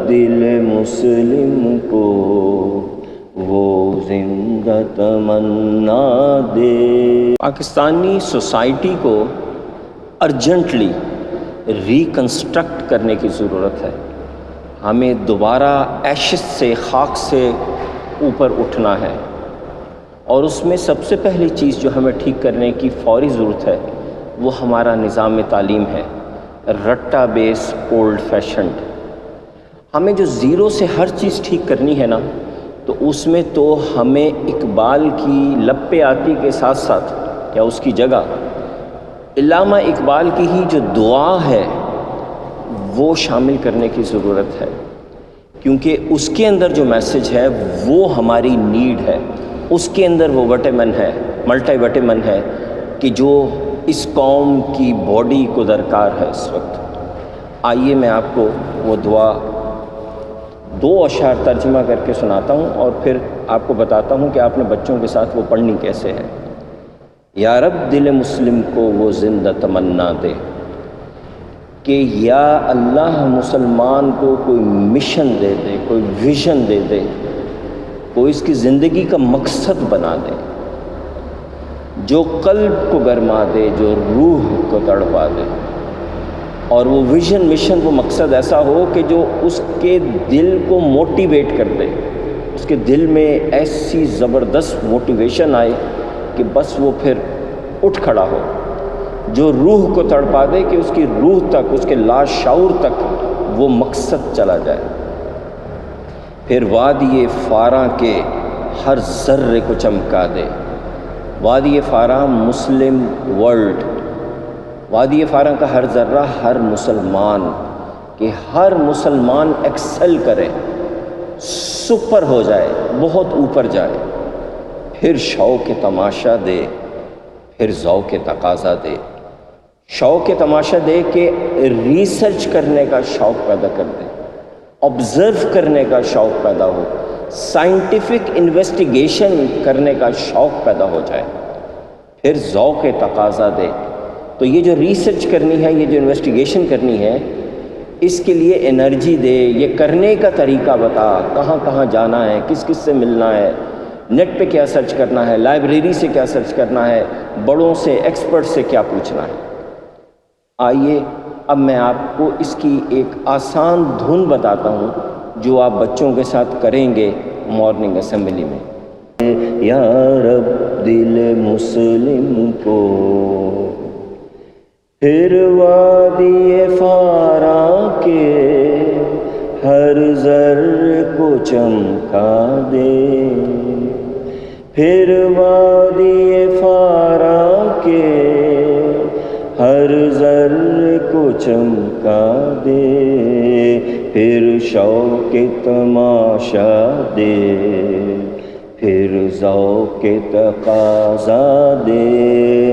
دل مسلم کو وہ زندہ تمنا دے۔ پاکستانی سوسائٹی کو ارجنٹلی ریکنسٹرکٹ کرنے کی ضرورت ہے۔ ہمیں دوبارہ ایشز سے، خاک سے اوپر اٹھنا ہے، اور اس میں سب سے پہلی چیز جو ہمیں ٹھیک کرنے کی فوری ضرورت ہے وہ ہمارا نظام تعلیم ہے، رٹا بیس، اولڈ فیشنڈ۔ ہمیں جو زیرو سے ہر چیز ٹھیک کرنی ہے نا، تو اس میں تو ہمیں اقبال کی لپِ آتی کے ساتھ ساتھ، یا اس کی جگہ علامہ اقبال کی ہی جو دعا ہے وہ شامل کرنے کی ضرورت ہے، کیونکہ اس کے اندر جو میسج ہے وہ ہماری نیڈ ہے، اس کے اندر وہ وٹامن ہے، ملٹی وٹامن ہے کہ جو اس قوم کی باڈی کو درکار ہے اس وقت۔ آئیے میں آپ کو وہ دعا 2 اشعار ترجمہ کر کے سناتا ہوں، اور پھر آپ کو بتاتا ہوں کہ آپ نے بچوں کے ساتھ وہ پڑھنی کیسے ہے۔ یا رب دل مسلم کو وہ زندہ تمنا دے، کہ یا اللہ مسلمان کو کوئی مشن دے دے، کوئی ویژن دے دے، کوئی اس کی زندگی کا مقصد بنا دے، جو قلب کو گرما دے، جو روح کو تڑپا دے، اور وہ ویژن، مشن، وہ مقصد ایسا ہو کہ جو اس کے دل کو موٹیویٹ کر دے، اس کے دل میں ایسی زبردست موٹیویشن آئے کہ بس وہ پھر اٹھ کھڑا ہو، جو روح کو تڑپا دے کہ اس کی روح تک، اس کے لاشعور تک وہ مقصد چلا جائے۔ پھر وادی فاراں کے ہر ذرے کو چمکا دے۔ وادی فاراں مسلم ورلڈ، وادی فاراں کا ہر ذرہ، ہر مسلمان، کہ ہر مسلمان ایکسل کرے، سپر ہو جائے، بہت اوپر جائے۔ پھر شوق تماشا دے، پھر ذوق تقاضا دے۔ شوق تماشا دے کہ ریسرچ کرنے کا شوق پیدا کر دے، آبزرو کرنے کا شوق پیدا ہو، سائنٹیفک انویسٹیگیشن کرنے کا شوق پیدا ہو جائے۔ پھر ذوق تقاضا دے، تو یہ جو ریسرچ کرنی ہے، یہ جو انویسٹیگیشن کرنی ہے، اس کے لیے انرجی دے، یہ کرنے کا طریقہ بتا، کہاں کہاں جانا ہے، کس کس سے ملنا ہے، نیٹ پہ کیا سرچ کرنا ہے، لائبریری سے کیا سرچ کرنا ہے، بڑوں سے، ایکسپرٹ سے کیا پوچھنا ہے۔ آئیے اب میں آپ کو اس کی ایک آسان دھن بتاتا ہوں جو آپ بچوں کے ساتھ کریں گے مارننگ اسمبلی میں۔ یا رب دل مسلم کو پھر وادی فاراں کے ہر ذرے کو چمکا دے، پھر وادی فاراں کے ہر ذرے کو چمکا دے، پھر شوق تماشا دے، پھر ذوق تقاضا دے۔